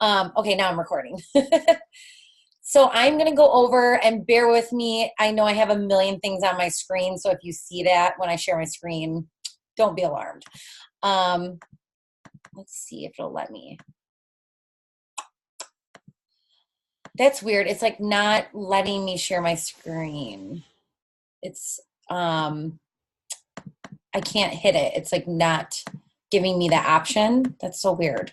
Okay, now I'm recording. So I'm going to go over and bear with me. I know I have a million things on my screen. So if you see that when I share my screen, don't be alarmed. Um, let's see if it'll let me. That's weird. It's like not letting me share my screen. It's, I can't hit it. It's like not giving me the option. That's so weird.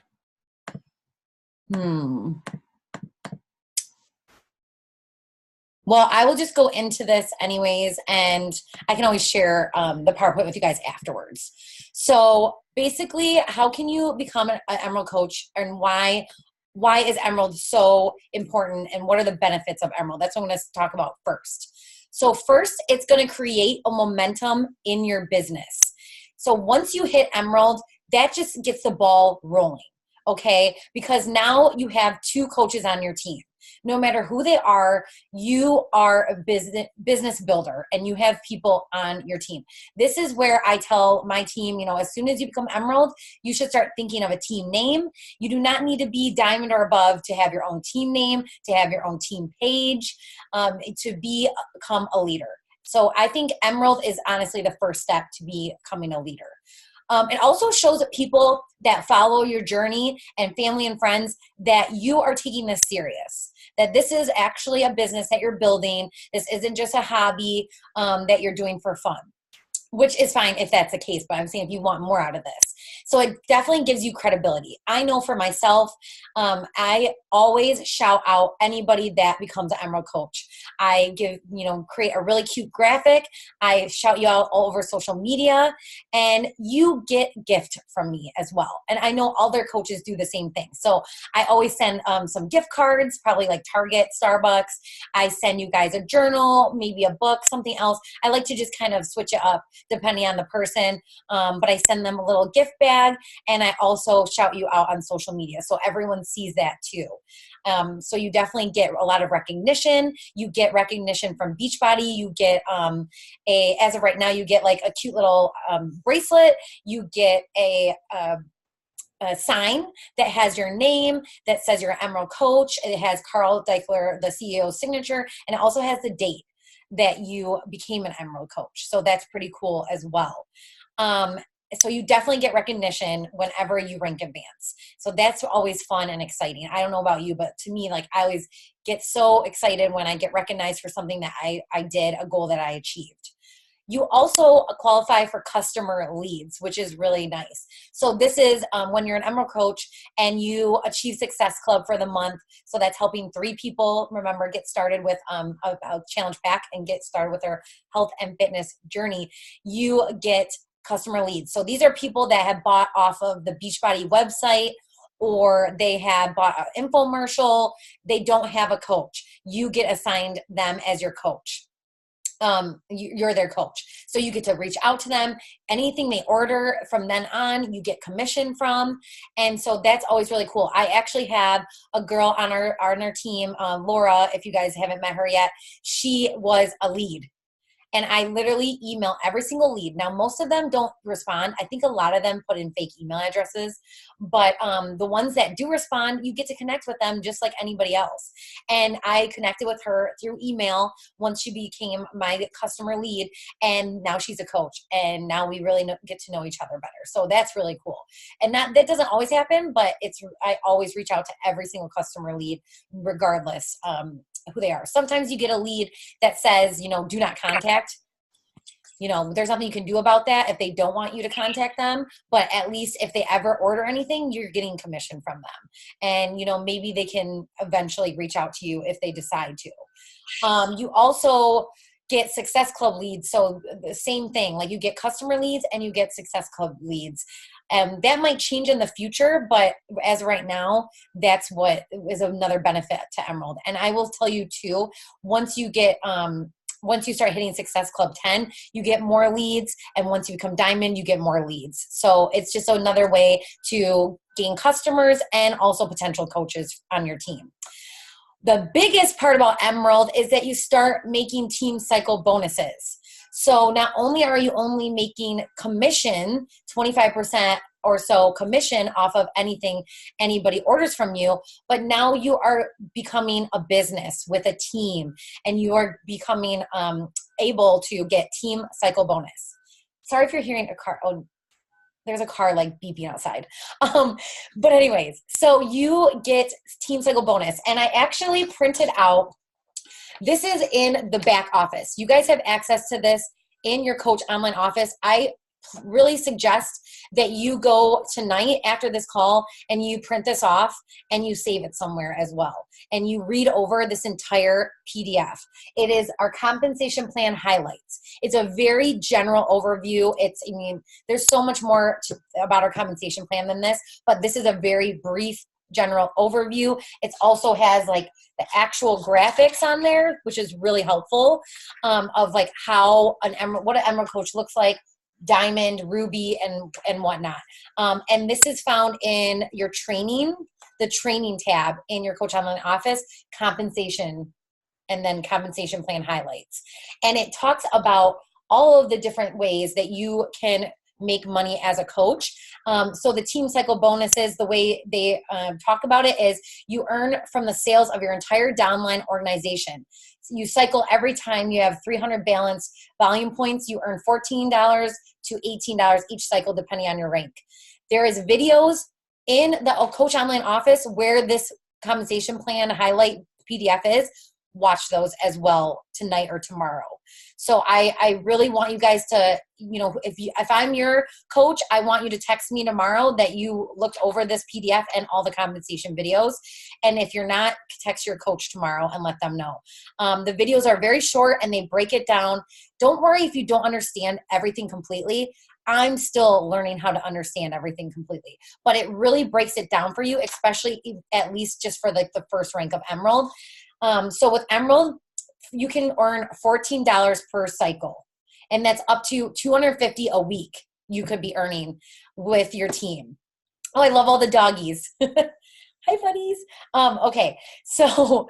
Well, I will just go into this anyways, and I can always share the PowerPoint with you guys afterwards. So basically, how can you become an Emerald coach, and why is Emerald so important, and what are the benefits of Emerald? That's what I'm going to talk about first. So first, it's going to create a momentum in your business. So once you hit Emerald, that just gets the ball rolling, okay? Because now you have two coaches on your team. No matter who they are, you are a business builder and you have people on your team. This is where I tell my team, as soon as you become Emerald, you should start thinking of a team name. You do not need to be Diamond or above to have your own team name, to have your own team page, to become a leader. So I think Emerald is honestly the first step to becoming a leader. It also shows that people that follow your journey and family and friends that you are taking this serious, that this is actually a business that you're building. This isn't just a hobby that you're doing for fun, which is fine if that's the case, but I'm saying if you want more out of this. So it definitely gives you credibility. I know for myself, I always shout out anybody that becomes an Emerald coach. I create a really cute graphic. I shout you out all over social media, and you get gift from me as well. And I know other coaches do the same thing. So I always send some gift cards, probably like Target, Starbucks. I send you guys a journal, maybe a book, something else. I like to just kind of switch it up depending on the person. But I send them a little gift bag, and I also shout you out on social media. So everyone sees that too. So you definitely get a lot of recognition. You get recognition from Beachbody. You get as of right now, you get like a cute little bracelet. You get a sign that has your name, that says you're an Emerald coach. It has Carl Deichler, the CEO's signature, and it also has the date that you became an Emerald coach. So that's pretty cool as well. So you definitely get recognition whenever you rank advance. So that's always fun and exciting. I don't know about you, but to me, like I always get so excited when I get recognized for something that I did, a goal that I achieved. You also qualify for customer leads, which is really nice. So this is when you're an Emerald coach and you achieve Success Club for the month. So that's helping 3 people, remember, get started with a challenge pack and get started with their health and fitness journey. You get customer leads. So these are people that have bought off of the Beachbody website, or they have bought an infomercial. They don't have a coach. You get assigned them as your coach. You're their coach. So you get to reach out to them. Anything they order from then on, you get commission from. And so that's always really cool. I actually have a girl on our team, Laura, if you guys haven't met her yet. She was a lead. And I literally email every single lead. Now, most of them don't respond. I think a lot of them put in fake email addresses. But the ones that do respond, you get to connect with them just like anybody else. And I connected with her through email once she became my customer lead. And now she's a coach. And now we really get to know each other better. So that's really cool. And that doesn't always happen, but I always reach out to every single customer lead, regardless who they are. Sometimes you get a lead that says, do not contact. There's nothing you can do about that if they don't want you to contact them, but at least if they ever order anything, you're getting commission from them. And, maybe they can eventually reach out to you if they decide to. You also get Success Club leads. So the same thing, like you get customer leads and you get Success Club leads. That might change in the future, but as right now, that's what is another benefit to Emerald. And I will tell you too, once you start hitting Success Club 10, you get more leads. And once you become Diamond, you get more leads. So it's just another way to gain customers and also potential coaches on your team. The biggest part about Emerald is that you start making team cycle bonuses. So not only are you only making commission 25% or so commission off of anything anybody orders from you. But now you are becoming a business with a team, and you are becoming able to get team cycle bonus. Sorry if you're hearing a car. Oh, there's a car like beeping outside. But anyways, so you get team cycle bonus. And I actually printed out, this is in the back office. You guys have access to this in your Coach Online office. I really suggest that you go tonight after this call and you print this off and you save it somewhere as well. And you read over this entire PDF. It is our compensation plan highlights. It's a very general overview. There's so much more about our compensation plan than this, but this is a very brief general overview. It also has like the actual graphics on there, which is really helpful, of like how what an Emerald Coach looks like, Diamond, Ruby, and whatnot. And this is found in your training, the training tab in your Coach Online office, compensation, and then compensation plan highlights. And it talks about all of the different ways that you can make money as a coach. So the team cycle bonuses, the way they talk about it is you earn from the sales of your entire downline organization. So you cycle every time you have 300 balance volume points. You earn $14 to $18 each cycle, depending on your rank. There is videos in the Coach Online office where this compensation plan highlight PDF is. Watch those as well tonight or tomorrow. So I really want you guys to, if I'm your coach, I want you to text me tomorrow that you looked over this PDF and all the compensation videos. And if you're not, text your coach tomorrow and let them know. The videos are very short and they break it down. Don't worry if you don't understand everything completely. I'm still learning how to understand everything completely, but it really breaks it down for you, especially at least just for like the first rank of Emerald. So with Emerald, you can earn $14 per cycle, and that's up to $250 a week you could be earning with your team. Oh, I love all the doggies. Hi, buddies. Okay, so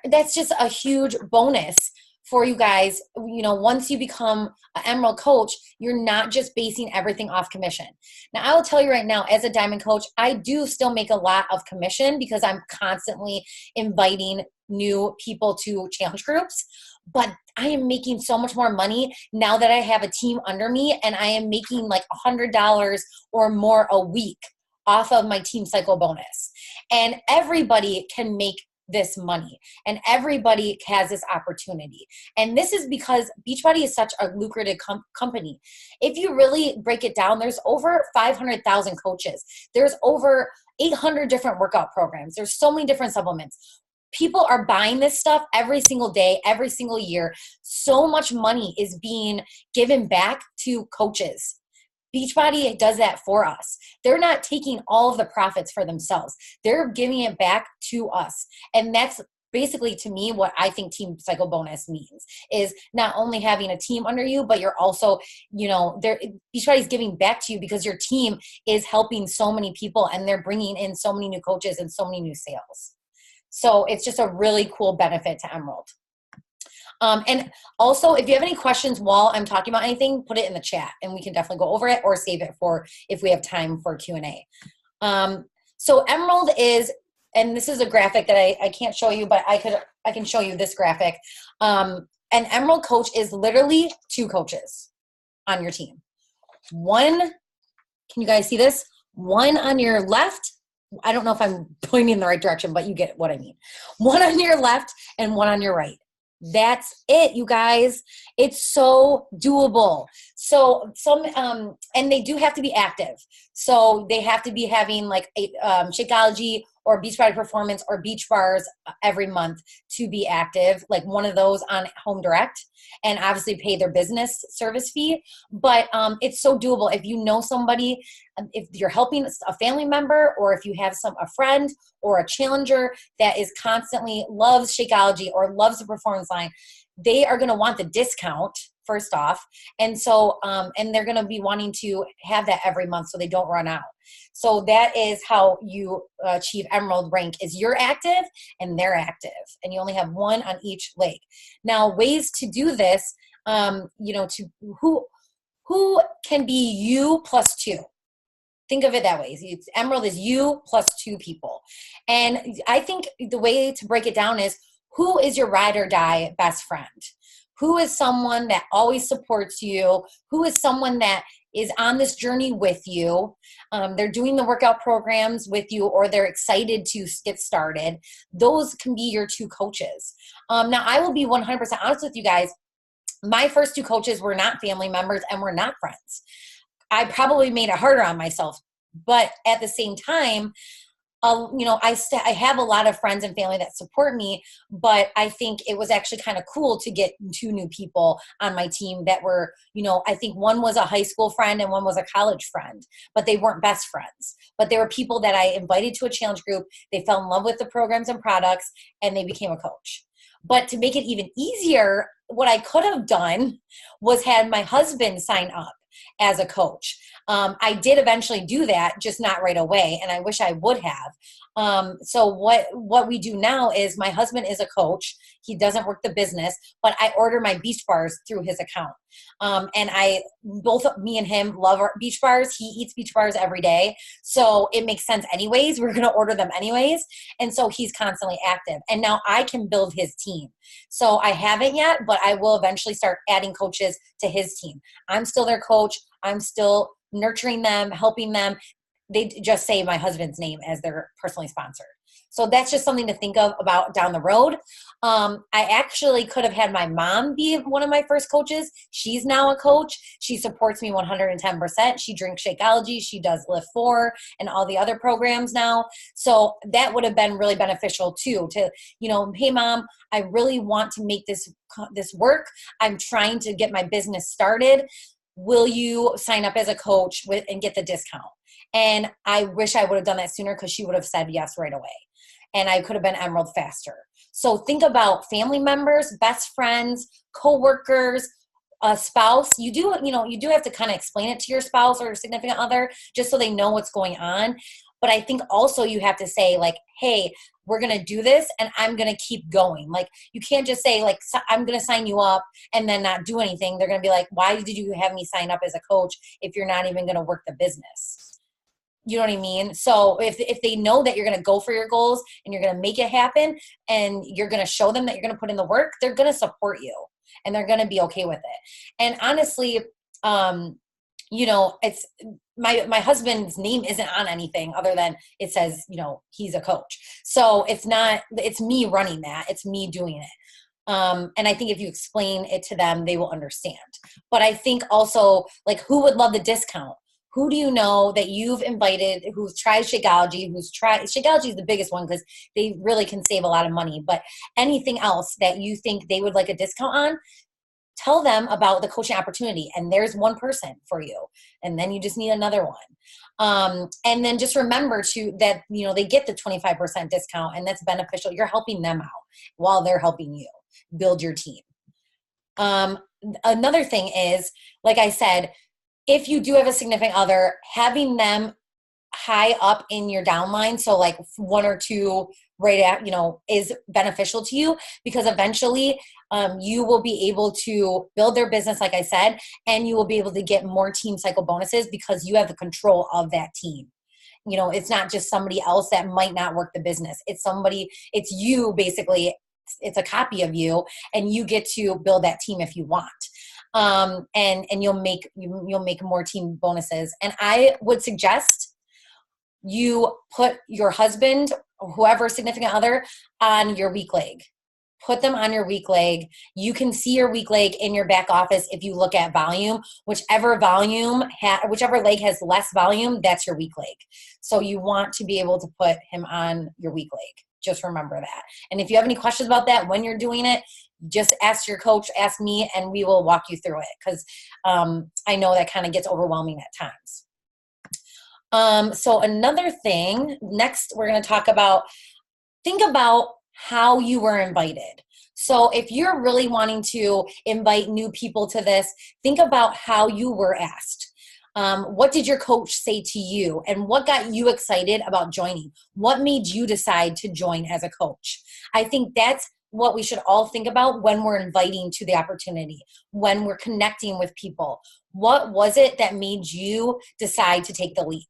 that's just a huge bonus for you guys. Once you become an Emerald Coach, you're not just basing everything off commission. Now, I will tell you right now, as a Diamond Coach, I do still make a lot of commission because I'm constantly inviting new people to challenge groups, but I am making so much more money now that I have a team under me, and I am making like $100 or more a week off of my team cycle bonus. And everybody can make this money, and everybody has this opportunity. And this is because Beachbody is such a lucrative company. If you really break it down, there's over 500,000 coaches. There's over 800 different workout programs. There's so many different supplements. People are buying this stuff every single day, every single year. So much money is being given back to coaches. Beachbody does that for us. They're not taking all of the profits for themselves. They're giving it back to us. And that's basically, to me, what I think team cycle bonus means is not only having a team under you, but you're also, Beachbody's giving back to you because your team is helping so many people and they're bringing in so many new coaches and so many new sales. So it's just a really cool benefit to Emerald. And also, if you have any questions while I'm talking about anything, put it in the chat and we can definitely go over it or save it for if we have time for Q&A. So Emerald is, and this is a graphic that I can't show you, but I can show you this graphic. An Emerald Coach is literally 2 coaches on your team. One, can you guys see this? One on your left. I don't know if I'm pointing in the right direction, but you get what I mean. One on your left and one on your right. That's it, you guys. It's so doable. So and they do have to be active. So they have to be having like Shakeology or Beachbody Performance or Beach Bars every month to be active, like one of those on Home Direct, and obviously pay their business service fee. But it's so doable. If you know somebody, if you're helping a family member, or if you have a friend or a challenger that is constantly loves Shakeology or loves the performance line, they are going to want the discount first off. And so, and they're going to be wanting to have that every month so they don't run out. So that is how you achieve Emerald rank, is you're active and they're active, and you only have one on each leg. Now, ways to do this, to who can be you plus 2. Think of it that way. Emerald is you plus 2 people. And I think the way to break it down is, who is your ride or die best friend? Who is someone that always supports you? Who is someone that is on this journey with you? They're doing the workout programs with you, or they're excited to get started. Those can be your 2 coaches. Now, I will be 100% honest with you guys. My first 2 coaches were not family members and were not friends. I probably made it harder on myself, but at the same time, I have a lot of friends and family that support me, but I think it was actually kind of cool to get 2 new people on my team that were, I think one was a high school friend and one was a college friend, but they weren't best friends. But they were people that I invited to a challenge group. They fell in love with the programs and products, and they became a coach. But to make it even easier, what I could have done was had my husband sign up as a coach. I did eventually do that, just not right away, and I wish I would have. So what we do now is, my husband is a coach. He doesn't work the business, but I order my beach bars through his account. And both me and him love our beach bars. He eats beach bars every day, so it makes sense anyways. We're going to order them anyways. And so he's constantly active. And now I can build his team. So I haven't yet, but I will eventually start adding coaches to his team. I'm still their coach. I'm still nurturing them, helping them. They just say my husband's name as their personally sponsored. So that's just something to think of about down the road. I actually could have had my mom be one of my first coaches. She's now a coach. She supports me 110%. She drinks Shakeology. She does Lift 4 and all the other programs now. So that would have been really beneficial too, to, hey mom, I really want to make this work. I'm trying to get my business started. Will you sign up as a coach and get the discount? And I wish I would have done that sooner, because she would have said yes right away. And I could have been Emerald faster. So think about family members, best friends, coworkers, a spouse. You do have to kind of explain it to your spouse or significant other, just so they know what's going on. But I think also you have to say, like, hey, we're going to do this and I'm going to keep going. Like, you can't just say, like, I'm going to sign you up and then not do anything. They're going to be like, why did you have me sign up as a coach if you're not even going to work the business? You know what I mean? So if they know that you're going to go for your goals and you're going to make it happen, and you're going to show them that you're going to put in the work, they're going to support you and they're going to be okay with it. And honestly, it's my husband's name isn't on anything other than it says, he's a coach. So it's me running that. It's me doing it. And I think if you explain it to them, they will understand. But I think also, like, who would love the discount? Who do you know that you've invited who's tried Shakeology, Shakeology is the biggest one because they really can save a lot of money, but anything else that you think they would like a discount on, tell them about the coaching opportunity, and there's one person for you, and then you just need another one. And then just remember that they get the 25% discount, and that's beneficial. You're helping them out while they're helping you build your team. Another thing is, like I said, if you do have a significant other, having them high up in your downline, so like 1 or 2 right at, is beneficial to you, because eventually you will be able to build their business, like I said, and you will be able to get more team cycle bonuses because you have the control of that team. It's not just somebody else that might not work the business. It's you basically. It's a copy of you, and you get to build that team if you want. And you'll make more team bonuses. And I would suggest you put your husband, whoever significant other, on your weak leg. Put them on your weak leg. You can see your weak leg in your back office if you look at volume. Whichever leg has less volume, that's your weak leg. So you want to be able to put him on your weak leg. Just remember that. And if you have any questions about that when you're doing it, just ask your coach, ask me, and we will walk you through it, because I know that kind of gets overwhelming at times. So another thing, next we're going to think about how you were invited. So if you're really wanting to invite new people to this, think about how you were asked. What did your coach say to you, and what got you excited about joining? What made you decide to join as a coach? I think that's what we should all think about when we're inviting to the opportunity, when we're connecting with people. What was it that made you decide to take the leap?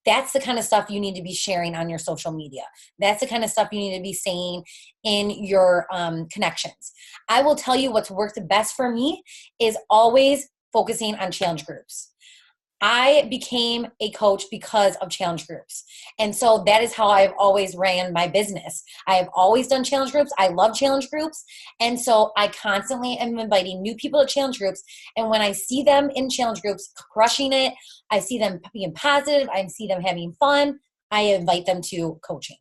That's the kind of stuff you need to be sharing on your social media. That's the kind of stuff you need to be saying in your connections. I will tell you what's worked the best for me is always focusing on challenge groups. I became a coach because of challenge groups. And so that is how I've always ran my business. I have always done challenge groups. I love challenge groups. And so I constantly am inviting new people to challenge groups. And when I see them in challenge groups crushing it, I see them being positive, I see them having fun, I invite them to coaching.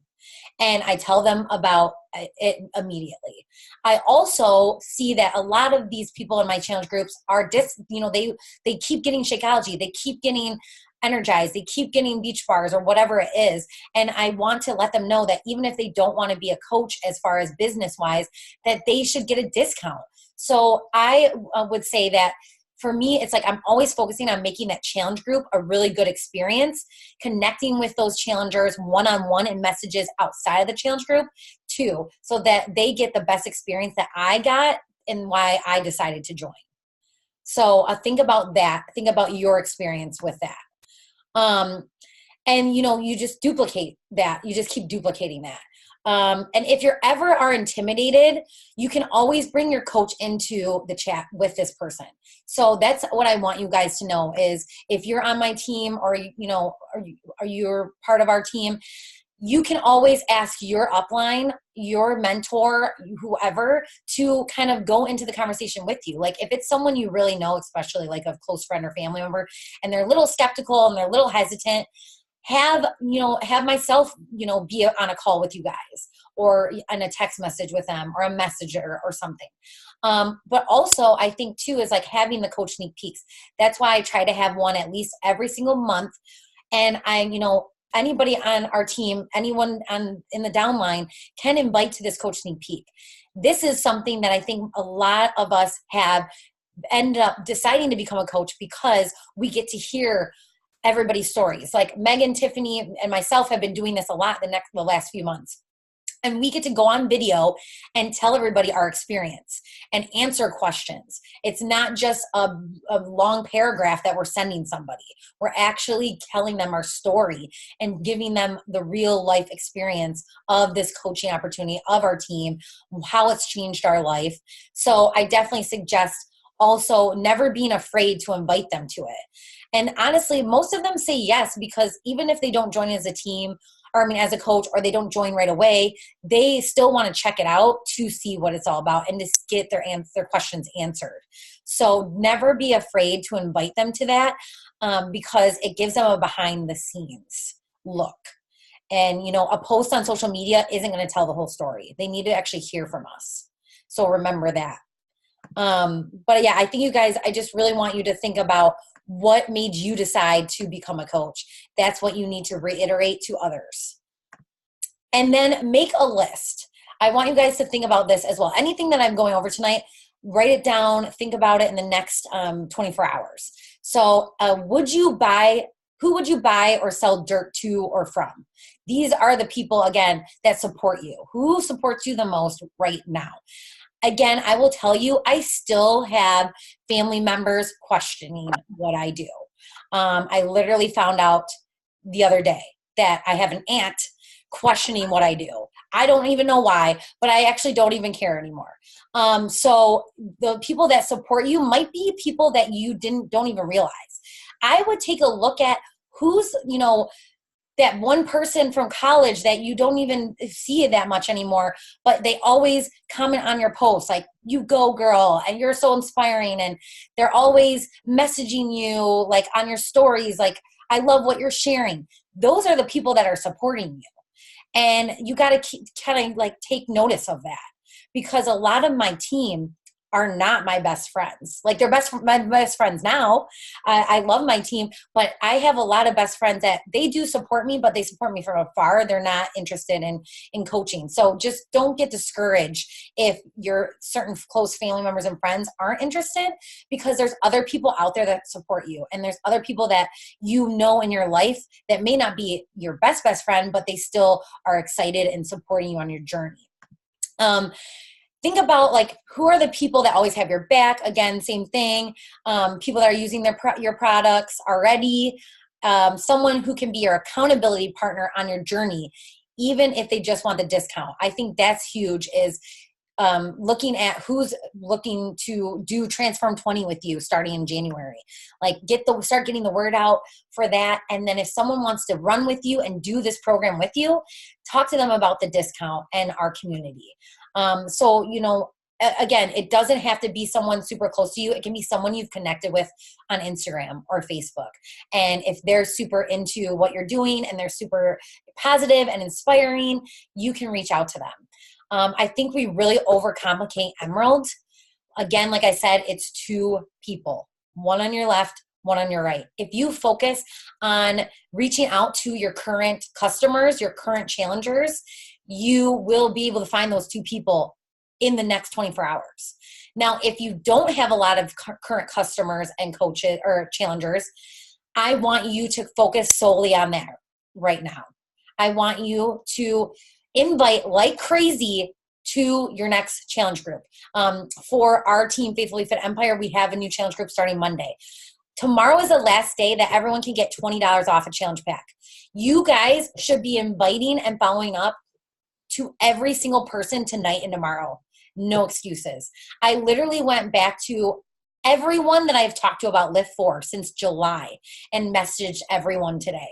And I tell them about it immediately. I also see that a lot of these people in my challenge groups are they keep getting Shakeology, they keep getting energized, they keep getting beach bars or whatever it is. And I want to let them know that even if they don't want to be a coach as far as business wise, that they should get a discount. So I would say that for me, it's like I'm always focusing on making that challenge group a really good experience, connecting with those challengers one-on-one in messages outside of the challenge group too, so that they get the best experience that I got and why I decided to join. So think about that. Think about your experience with that. And you just duplicate that. You just keep duplicating that. And if you're ever are intimidated, you can always bring your coach into the chat with this person. So that's what I want you guys to know is if you're on my team or you're part of our team, you can always ask your upline, your mentor, whoever, to kind of go into the conversation with you. Like if it's someone you really know, especially like a close friend or family member, and they're a little skeptical and they're a little hesitant, have myself, be on a call with you guys or in a text message with them or a messenger or something. But also I think too, is like having the coach sneak peeks. That's why I try to have one at least every single month. And anybody on our team, anyone in the downline can invite to this coach sneak peek. This is something that I think a lot of us have ended up deciding to become a coach because we get to hear everybody's stories. Like Megan, Tiffany, and myself have been doing this a lot the last few months. And we get to go on video and tell everybody our experience and answer questions. It's not just a long paragraph that we're sending somebody. We're actually telling them our story and giving them the real life experience of this coaching opportunity of our team, how it's changed our life. So I definitely suggest also never being afraid to invite them to it. And honestly, most of them say yes, because even if they don't join as a team, as a coach, or they don't join right away, they still want to check it out to see what it's all about and to get their questions answered. So never be afraid to invite them to that because it gives them a behind the scenes look. And, a post on social media isn't going to tell the whole story. They need to actually hear from us. So remember that. But yeah, I think you guys, I just really want you to think about what made you decide to become a coach. That's what you need to reiterate to others. And then make a list. I want you guys to think about this as well. Anything that I'm going over tonight, write it down, think about it in the next 24 hours. So who would you buy or sell dirt to or from? These are the people, again, that support you. Who supports you the most right now? Again, I will tell you, I still have family members questioning what I do. I literally found out the other day that I have an aunt questioning what I do. I don't even know why, but I actually don't even care anymore. So the people that support you might be people that you don't even realize. I would take a look at who's, that one person from college that you don't even see that much anymore, but they always comment on your posts like, you go girl, and you're so inspiring. And they're always messaging you like on your stories, like, I love what you're sharing. Those are the people that are supporting you. And you got to kind of like take notice of that, because a lot of my team are not my best friends. Like my best friends now. I love my team, but I have a lot of best friends that they do support me, but they support me from afar. They're not interested in coaching. So just don't get discouraged if your certain close family members and friends aren't interested, because there's other people out there that support you. And there's other people that in your life that may not be your best friend, but they still are excited and supporting you on your journey. Think about like, who are the people that always have your back? Again, same thing. People that are using your products already. someone who can be your accountability partner on your journey, even if they just want the discount. I think that's huge, is looking at who's looking to do Transform 20 with you starting in January. Like start getting the word out for that. And then if someone wants to run with you and do this program with you, talk to them about the discount and our community. So, again, it doesn't have to be someone super close to you. It can be someone you've connected with on Instagram or Facebook. And if they're super into what you're doing and they're super positive and inspiring, you can reach out to them. I think we really overcomplicate Emerald. Again, like I said, it's 2 people, one on your left, one on your right. If you focus on reaching out to your current customers, your current challengers, you will be able to find those 2 people in the next 24 hours. Now, if you don't have a lot of current customers and coaches or challengers, I want you to focus solely on that right now. I want you to invite like crazy to your next challenge group. For our team, Faithfully Fit Empire, we have a new challenge group starting Monday. Tomorrow is the last day that everyone can get $20 off a challenge pack. You guys should be inviting and following up to every single person tonight and tomorrow. No excuses. I literally went back to everyone that I've talked to about Lift 4 since July and messaged everyone today.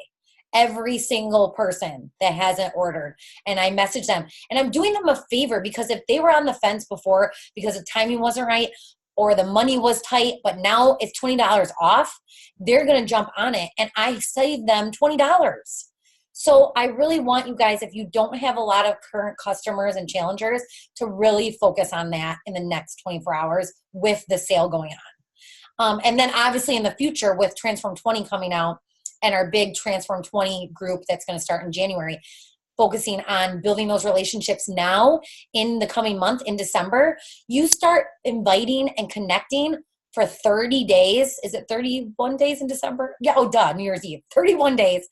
Every single person that hasn't ordered. And I messaged them. And I'm doing them a favor, because if they were on the fence before because the timing wasn't right or the money was tight, but now it's $20 off, they're going to jump on it. And I saved them $20. So I really want you guys, if you don't have a lot of current customers and challengers, to really focus on that in the next 24 hours with the sale going on. And then obviously in the future with Transform 20 coming out and our big Transform 20 group that's going to start in January, focusing on building those relationships now in the coming month in December, you start inviting and connecting for 30 days. Is it 31 days in December? Yeah. Oh, duh. New Year's Eve. 31 days.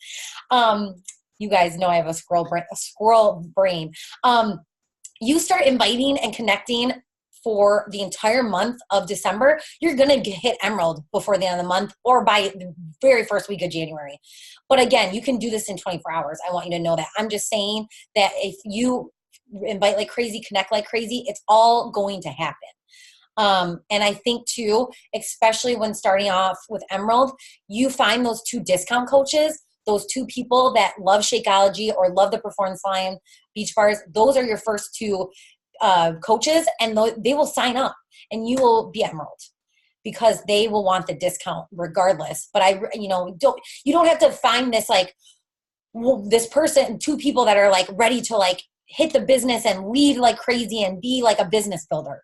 You guys know I have a squirrel brain. You start inviting and connecting for the entire month of December. You're going to hit Emerald before the end of the month or by the very first week of January. But again, you can do this in 24 hours. I want you to know that. I'm just saying that if you invite like crazy, connect like crazy, it's all going to happen. And I think too, especially when starting off with Emerald, you find those 2 discount coaches, those 2 people that love Shakeology or love the Performance Line Beach Bars. Those are your first 2 coaches, and they will sign up and you will be Emerald because they will want the discount regardless. But you don't have to find this this person, 2 people that are ready to hit the business and lead like crazy and be like a business builder.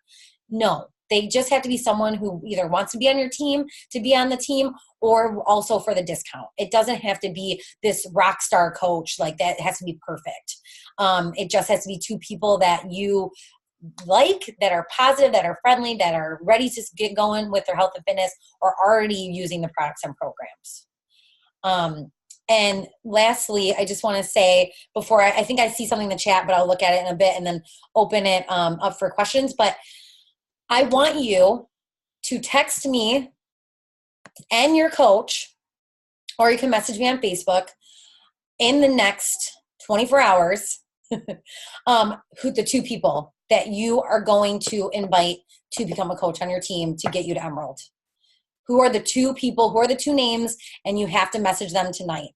No, they just have to be someone who either wants to be on your team to be on the team or also for the discount. It doesn't have to be this rock star coach that. It has to be perfect. It just has to be 2 people that you like, that are positive, that are friendly, that are ready to get going with their health and fitness or already using the products and programs. And lastly, I just want to say before, I think I see something in the chat, but I'll look at it in a bit and then open it up for questions. But I want you to text me and your coach, or you can message me on Facebook in the next 24 hours, who the 2 people that you are going to invite to become a coach on your team to get you to Emerald. Who are the 2 people, who are the 2 names, and you have to message them tonight.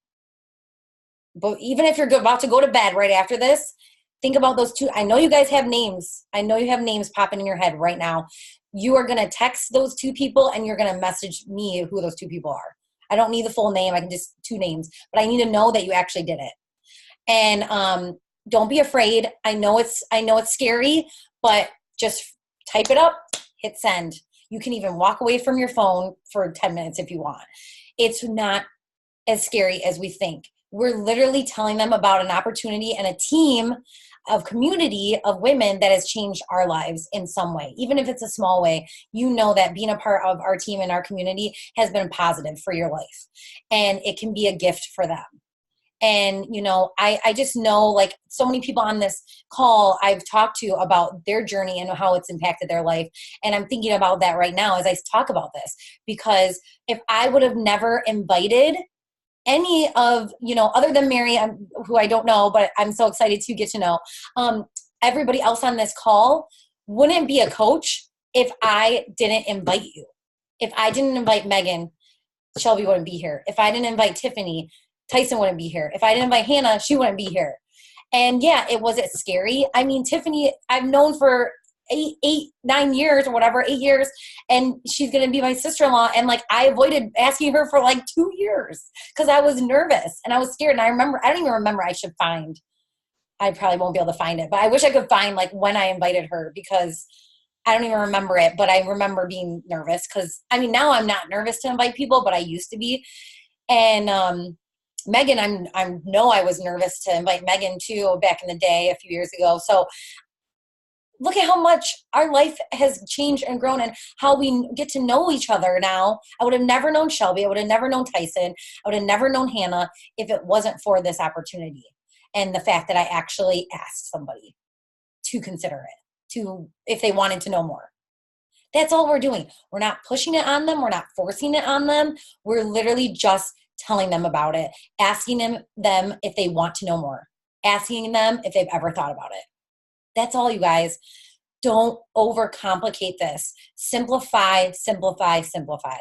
But even if you're about to go to bed right after this, think about those 2. I know you guys have names. I know you have names popping in your head right now. You are going to text those 2 people and you're going to message me who those 2 people are. I don't need the full name. I can just 2 names, but I need to know that you actually did it. And don't be afraid. I know it's scary, but just type it up, hit send. You can even walk away from your phone for 10 minutes if you want. It's not as scary as we think. We're literally telling them about an opportunity and a team of community of women that has changed our lives in some way. Even if it's a small way, you know that being a part of our team and our community has been positive for your life. And it can be a gift for them. And, I just know so many people on this call I've talked to about their journey and how it's impacted their life. And I'm thinking about that right now as I talk about this, because if I would have never invited any of, other than Mary, who I don't know, but I'm so excited to get to know, everybody else on this call wouldn't be a coach if I didn't invite you. If I didn't invite Megan, Shelby wouldn't be here. If I didn't invite Tiffany, Tyson wouldn't be here. If I didn't invite Hannah, she wouldn't be here. And yeah, it wasn't scary. I mean, Tiffany, I've known for 9 years or whatever, 8 years, and she's going to be my sister-in-law. And like, I avoided asking her for like 2 years because I was nervous and I was scared. And I don't even remember. I probably won't be able to find it, but I wish I could find like when I invited her, because I don't even remember it, but I remember being nervous because, I mean, now I'm not nervous to invite people, but I used to be. And Megan, I know I was nervous to invite Megan too back in the day a few years ago. So look at how much our life has changed and grown and how we get to know each other now. I would have never known Shelby. I would have never known Tyson. I would have never known Hannah if it wasn't for this opportunity and the fact that I actually asked somebody to consider it, if they wanted to know more. That's all we're doing. We're not pushing it on them. We're not forcing it on them. We're literally just telling them about it, asking them if they want to know more, asking them if they've ever thought about it. That's all, you guys. Don't overcomplicate this. Simplify, simplify, simplify.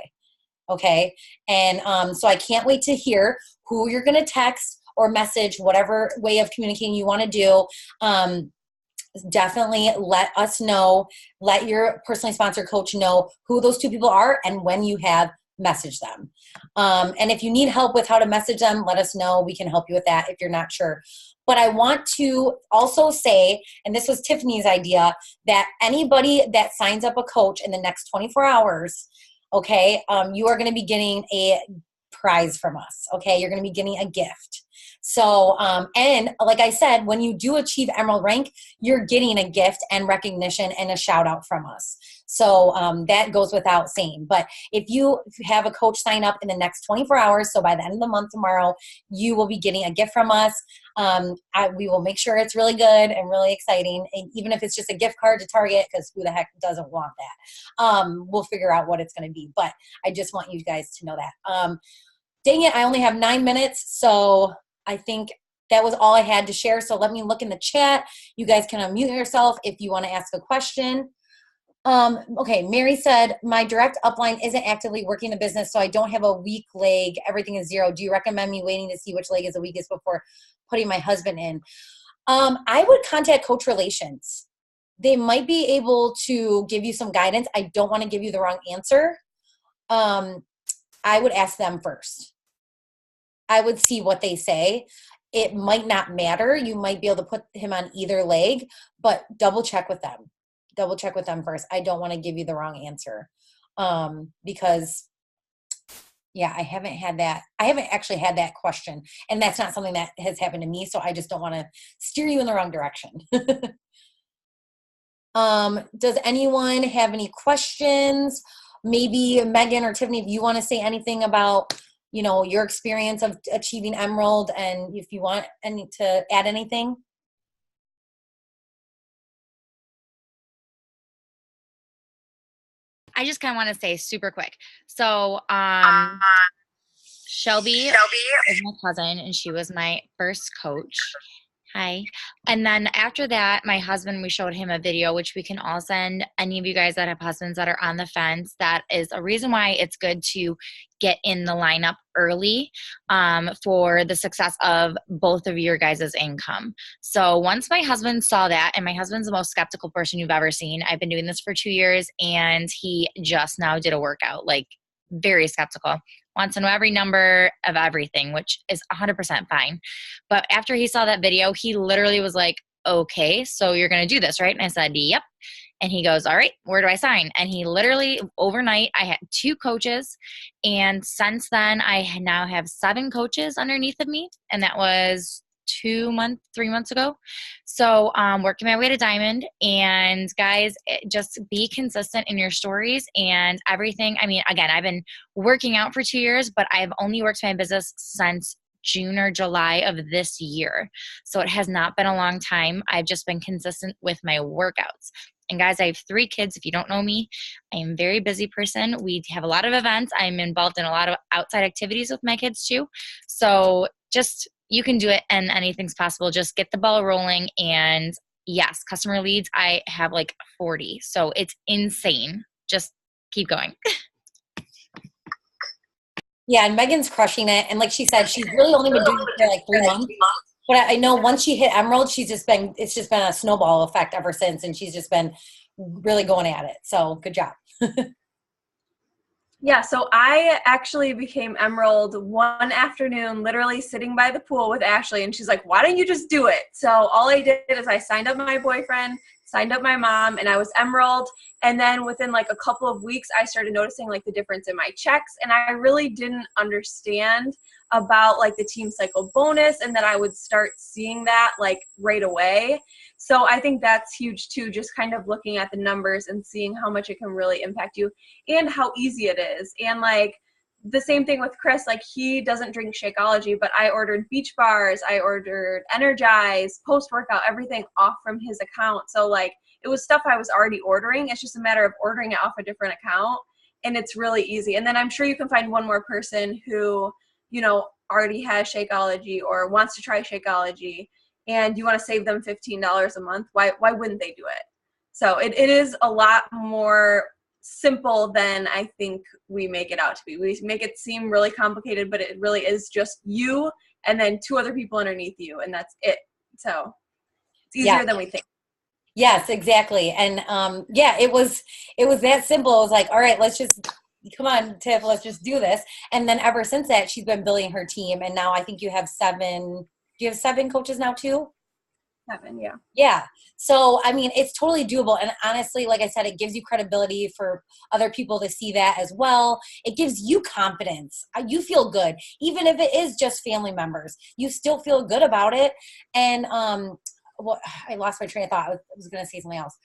Okay? And so I can't wait to hear who you're going to text or message, whatever way of communicating you want to do. Definitely let us know, let your personally sponsored coach know who those two people are and when you have messaged them. And if you need help with how to message them, let us know. We can help you with that if you're not sure. But I want to also say, and this was Tiffany's idea, that anybody that signs up a coach in the next 24 hours, okay, you are going to be getting a prize from us. Okay, you're going to be getting a gift. So, and like I said, when you do achieve Emerald rank, you're getting a gift and recognition and a shout out from us. So that goes without saying. But if you have a coach sign up in the next 24 hours, so by the end of the month tomorrow, you will be getting a gift from us. We will make sure it's really good and really exciting. And even if it's just a gift card to Target, because who the heck doesn't want that? We'll figure out what it's going to be. But I just want you guys to know that. Dang it, I only have 9 minutes, so I think that was all I had to share. So let me look in the chat. You guys can unmute yourself if you want to ask a question. Okay, Mary said, my direct upline isn't actively working the business, so I don't have a weak leg. Everything is zero. Do you recommend me waiting to see which leg is the weakest before putting my husband in? I would contact Coach Relations. They might be able to give you some guidance. I don't want to give you the wrong answer. I would ask them first. I would see what they say. It might not matter. You might be able to put him on either leg, but double check with them. Double check with them first. I don't want to give you the wrong answer because, yeah, I haven't actually had that question. And that's not something that has happened to me, so I just don't want to steer you in the wrong direction. Does anyone have any questions? Maybe Megan or Tiffany, if you want to say anything about, your experience of achieving Emerald, and if you want to add anything. I just kind of want to say super quick. So, Shelby is my cousin, and she was my first coach. Hi. And then after that, my husband, we showed him a video, which we can all send any of you guys that have husbands that are on the fence. That is a reason why it's good to get in the lineup early for the success of both of your guys' income. So once my husband saw that, and my husband's the most skeptical person you've ever seen. I've been doing this for 2 years, and he just now did a workout, like very skeptical. Wants to know every number of everything, which is 100% fine. But after he saw that video, he literally was like, okay, so you're going to do this, right? And I said, yep. And he goes, all right, where do I sign? And he literally, overnight, I had 2 coaches. And since then, I now have 7 coaches underneath of me. And that was 3 months ago. So working my way to Diamond. And guys, just be consistent in your stories and everything. I mean, again, I've been working out for 2 years, but I've only worked my business since June or July of this year. So it has not been a long time. I've just been consistent with my workouts. And guys, I have 3 kids. If you don't know me, I am a very busy person. We have a lot of events. I'm involved in a lot of outside activities with my kids too. So just, you can do it and anything's possible. Just get the ball rolling. And yes, customer leads, I have like 40. So it's insane. Just keep going. Yeah, and Megan's crushing it. And like she said, she's really only been doing it for like 3 months. But I know once she hit Emerald, it's just been a snowball effect ever since. And she's just been really going at it. So good job. Yeah, so I actually became Emerald one afternoon, literally sitting by the pool with Ashley, and she's like, why don't you just do it? So all I did is I signed up my boyfriend, signed up my mom, and I was Emerald. And then within like a couple of weeks, I started noticing like the difference in my checks, and I really didn't understand about like the team cycle bonus, and that I would start seeing that like right away. So I think that's huge too, just kind of looking at the numbers and seeing how much it can really impact you and how easy it is. And like the same thing with Chris, like he doesn't drink Shakeology, but I ordered Beach Bars, I ordered Energize, post-workout, everything off from his account. So like it was stuff I was already ordering. It's just a matter of ordering it off a different account, and it's really easy. And then I'm sure you can find one more person who, you know, already has Shakeology or wants to try Shakeology, and you want to save them $15 a month. Why wouldn't they do it? So it is a lot more simple than I think we make it out to be. We make it seem really complicated, but it really is just you and then 2 other people underneath you, and that's it. So it's easier than we think. Yes, exactly. And yeah, it was that simple. It was like, all right, let's just come on, Tiff, let's just do this. And then ever since that, she's been building her team, and now I think you have 7. Do you have 7 coaches now too? 7, yeah. Yeah. So, I mean, it's totally doable. And honestly, like I said, it gives you credibility for other people to see that as well. It gives you confidence. You feel good. Even if it is just family members, you still feel good about it. And well, I lost my train of thought. I was going to say something else.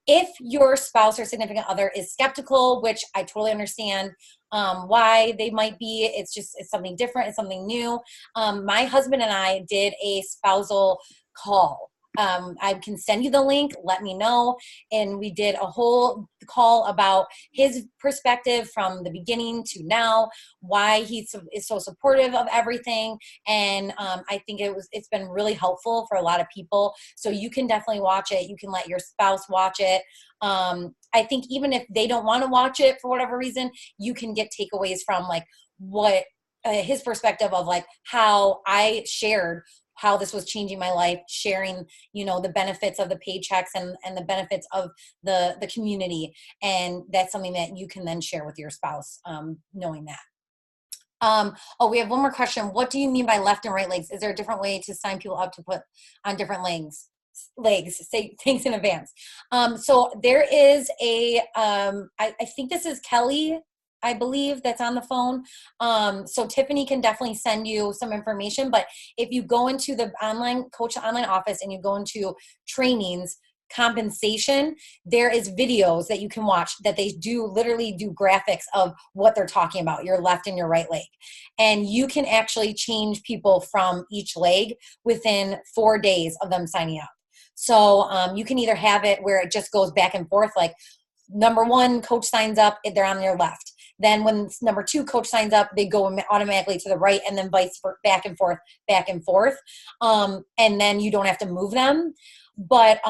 If your spouse or significant other is skeptical, which I totally understand why they might be, it's something different, it's something new. My husband and I did a spousal call. I can send you the link, let me know. And we did a whole call about his perspective from the beginning to now, why he is so supportive of everything. And I think it's been really helpful for a lot of people. So you can definitely watch it. You can let your spouse watch it. I think even if they don't want to watch it for whatever reason, you can get takeaways from like what his perspective of like how I shared how this was changing my life, sharing, you know, the benefits of the paychecks and the benefits of the community. And that's something that you can then share with your spouse, knowing that. We have one more question. What do you mean by left and right legs? Is there a different way to sign people up to put on different legs? Say thanks in advance. So there is I think this is Kelly, I believe, that's on the phone. So Tiffany can definitely send you some information, but if you go into the Coach Online office and you go into trainings, compensation, there is videos that you can watch that they literally do graphics of what they're talking about, your left and your right leg. And you can actually change people from each leg within 4 days of them signing up. So you can either have it where it just goes back and forth, like number 1 coach signs up, they're on their left. Then when number 2 coach signs up, they go automatically to the right, and then vice versa, back and forth, back and forth. And then you don't have to move them. But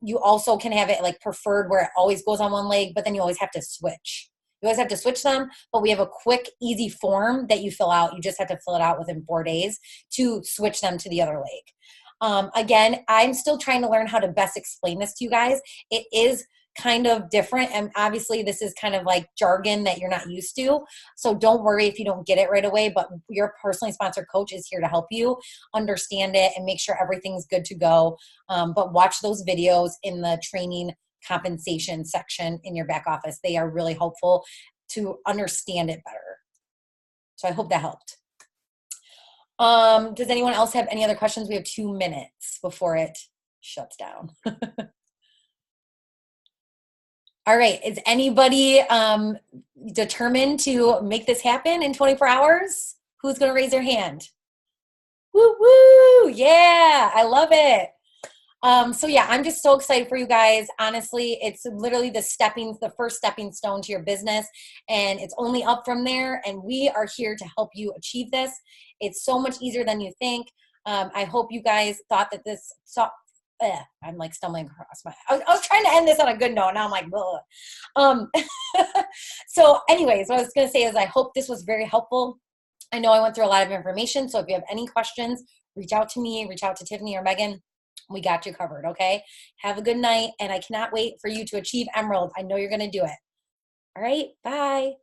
you also can have it like preferred where it always goes on one leg, but then you always have to switch. You always have to switch them, but we have a quick, easy form that you fill out. You just have to fill it out within 4 days to switch them to the other leg. Again, I'm still trying to learn how to best explain this to you guys. It is kind of different, and obviously this is kind of like jargon that you're not used to, so don't worry if you don't get it right away, but your personally sponsored coach is here to help you understand it and make sure everything's good to go. But watch those videos in the training compensation section in your back office. They are really helpful to understand it better. So I hope that helped. Does anyone else have any other questions? We have 2 minutes before it shuts down. All right. Is anybody determined to make this happen in 24 hours? Who's going to raise their hand? Woo woo. Yeah, I love it. So yeah, I'm just so excited for you guys. Honestly, it's literally the first stepping stone to your business, and it's only up from there. And we are here to help you achieve this. It's so much easier than you think. I hope you guys thought that I'm like stumbling across I was trying to end this on a good note. Now I'm like, ugh. So anyways, what I was going to say is I hope this was very helpful. I know I went through a lot of information. So if you have any questions, reach out to me, reach out to Tiffany or Megan. We got you covered. Okay. Have a good night. And I cannot wait for you to achieve Emerald. I know you're going to do it. All right. Bye.